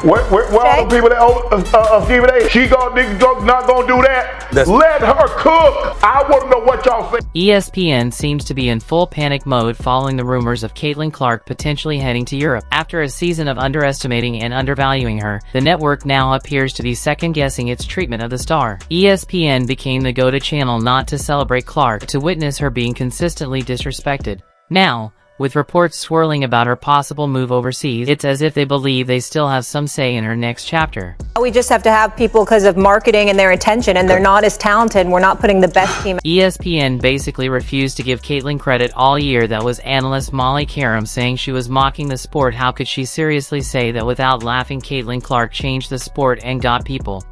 Where all the people that own Stephen A? She not gonna do that. Let her cook. I want to know what y'all think. ESPN seems to be in full panic mode following the rumors of Caitlin Clark potentially heading to Europe. After a season of underestimating and undervaluing her, the network now appears to be second-guessing its treatment of the star. ESPN became the go-to channel not to celebrate Clark, to witness her being consistently disrespected. Now, with reports swirling about her possible move overseas, it's as if they believe they still have some say in her next chapter. We just have to have people because of marketing and their attention, and they're not as talented. We're not putting the best team. ESPN basically refused to give Caitlin credit all year. That was analyst Molly Karam saying she was mocking the sport. How could she seriously say that without laughing? Caitlin Clark changed the sport and got people.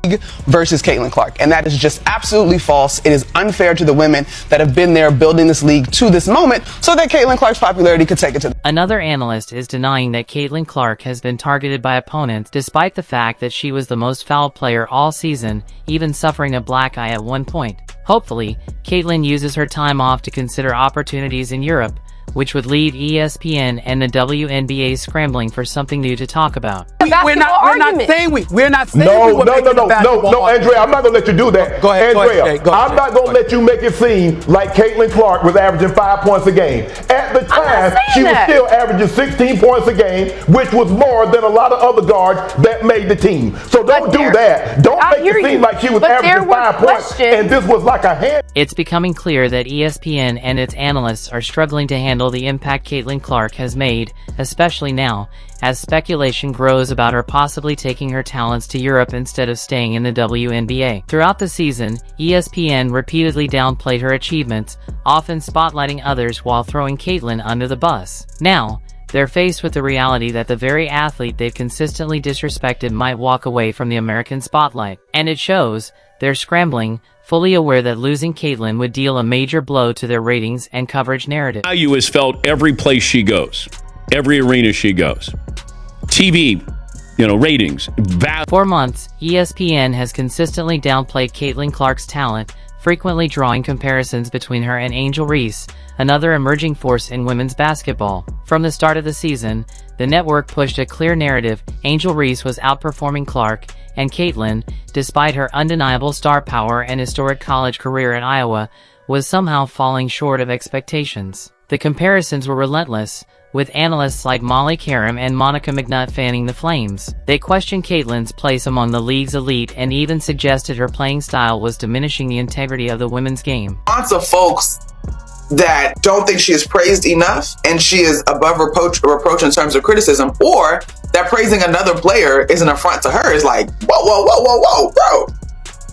Versus Caitlin Clark, and that is just absolutely false. It is unfair to the women that have been there building this league to this moment so that Caitlin Clark's popularity could take it to. Another analyst is denying that Caitlin Clark has been targeted by opponents, despite the fact that she was the most fouled player all season, even suffering a black eye at one point. Hopefully, Caitlin uses her time off to consider opportunities in Europe, which would leave ESPN and the WNBA scrambling for something new to talk about. We're not saying we were No, Andrea, I'm not gonna let you do that. Go ahead, Andrea. I'm not gonna let you make it seem like Caitlin Clark was averaging 5 points a game. At the time, she was still averaging 16 points a game, which was more than a lot of other guards that made the team. So don't do that. Don't make it seem like she was averaging 5 points and this was like a hand. It's becoming clear that ESPN and its analysts are struggling to handle the impact Caitlin Clark has made, especially now, as speculation grows about her possibly taking her talents to Europe instead of staying in the WNBA. Throughout the season, ESPN repeatedly downplayed her achievements, often spotlighting others while throwing Caitlin under the bus. Now, they're faced with the reality that the very athlete they've consistently disrespected might walk away from the American spotlight. And it shows. They're scrambling, fully aware that losing Caitlin would deal a major blow to their ratings and coverage narrative. Value is felt every place she goes, every arena she goes. TV, ratings. For months, ESPN has consistently downplayed Caitlin Clark's talent, frequently drawing comparisons between her and Angel Reese, another emerging force in women's basketball. From the start of the season, the network pushed a clear narrative. Angel Reese was outperforming Clark, and Caitlin, despite her undeniable star power and historic college career at Iowa, was somehow falling short of expectations. The comparisons were relentless, with analysts like Molly Karam and Monica McNutt fanning the flames. They questioned Caitlin's place among the league's elite and even suggested her playing style was diminishing the integrity of the women's game. Lots of folks that don't think she is praised enough and she is above reproach in terms of criticism, or that praising another player is an affront to her, is like, whoa, bro.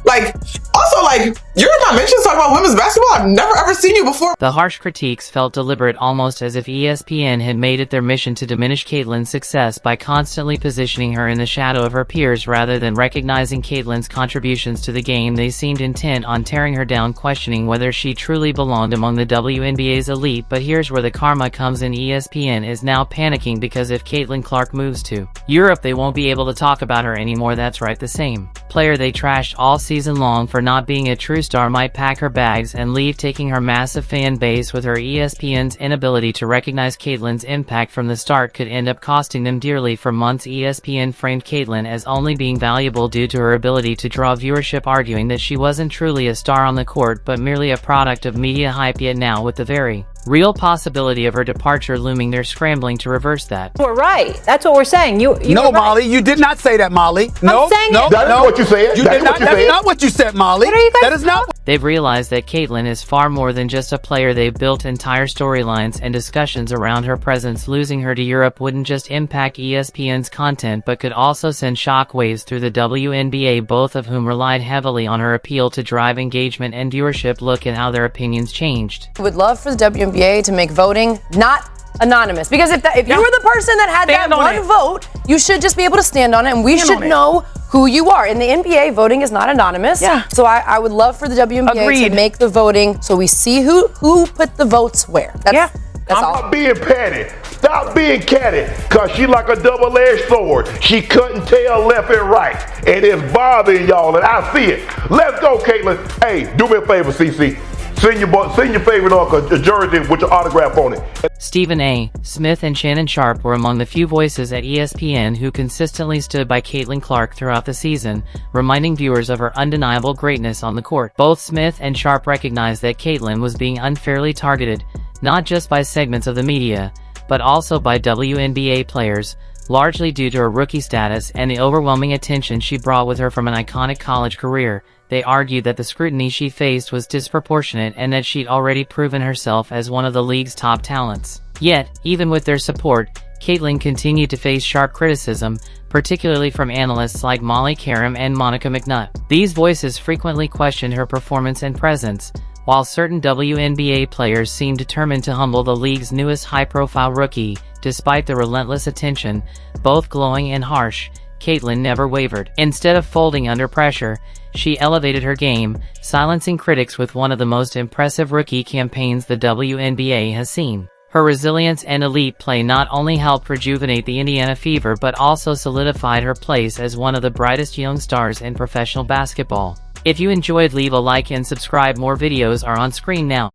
Like, also, like, you're in my mentions talking about women's basketball? I've never ever seen you before. The harsh critiques felt deliberate, almost as if ESPN had made it their mission to diminish Caitlin's success by constantly positioning her in the shadow of her peers rather than recognizing Caitlin's contributions to the game. They seemed intent on tearing her down, questioning whether she truly belonged among the WNBA's elite. But here's where the karma comes in. ESPN is now panicking because if Caitlin Clark moves to Europe, they won't be able to talk about her anymore. That's right, the same player they trashed all season long for not being a true star might pack her bags and leave, taking her massive fan base with her. ESPN's inability to recognize Caitlin's impact from the start could end up costing them dearly. For months, ESPN framed Caitlin as only being valuable due to her ability to draw viewership, arguing that she wasn't truly a star on the court but merely a product of media hype. Yet now, with the very real possibility of her departure looming, they're scrambling to reverse that. We're right. That's what we're saying. You no, right. Molly, you did not say that, Molly. I'm saying no, that is what you said. You did not. That's not what you said, Molly. What are you guys that is not. They've realized that Caitlin is far more than just a player. They've built entire storylines and discussions around her presence. Losing her to Europe wouldn't just impact ESPN's content but could also send shockwaves through the WNBA, both of whom relied heavily on her appeal to drive engagement and viewership. Look at how their opinions changed. I would love for the WNBA to make voting not anonymous, because if you were the person that had that one vote, you should just be able to stand on it, and we should know who you are. In the NBA, voting is not anonymous. Yeah. So I would love for the WNBA to make the voting so we see who put the votes where. That's all. Stop being petty. Stop being catty, because she like a double-edged sword. She couldn't tell left and right, and it's bothering y'all, and I see it. Let's go, Caitlin. Hey, do me a favor, CC. send your favorite a jersey with your autograph on it. Stephen A. Smith and Shannon Sharpe were among the few voices at ESPN who consistently stood by Caitlin Clark throughout the season, reminding viewers of her undeniable greatness on the court. Both Smith and Sharpe recognized that Caitlin was being unfairly targeted, not just by segments of the media, but also by WNBA players, largely due to her rookie status and the overwhelming attention she brought with her from an iconic college career. They argued that the scrutiny she faced was disproportionate and that she'd already proven herself as one of the league's top talents. Yet, even with their support, Caitlin continued to face sharp criticism, particularly from analysts like Molly Karam and Monica McNutt. These voices frequently questioned her performance and presence, while certain WNBA players seemed determined to humble the league's newest high-profile rookie. Despite the relentless attention, both glowing and harsh, Caitlin never wavered. Instead of folding under pressure, she elevated her game, silencing critics with one of the most impressive rookie campaigns the WNBA has seen. Her resilience and elite play not only helped rejuvenate the Indiana Fever but also solidified her place as one of the brightest young stars in professional basketball. If you enjoyed, leave a like and subscribe. More videos are on screen now.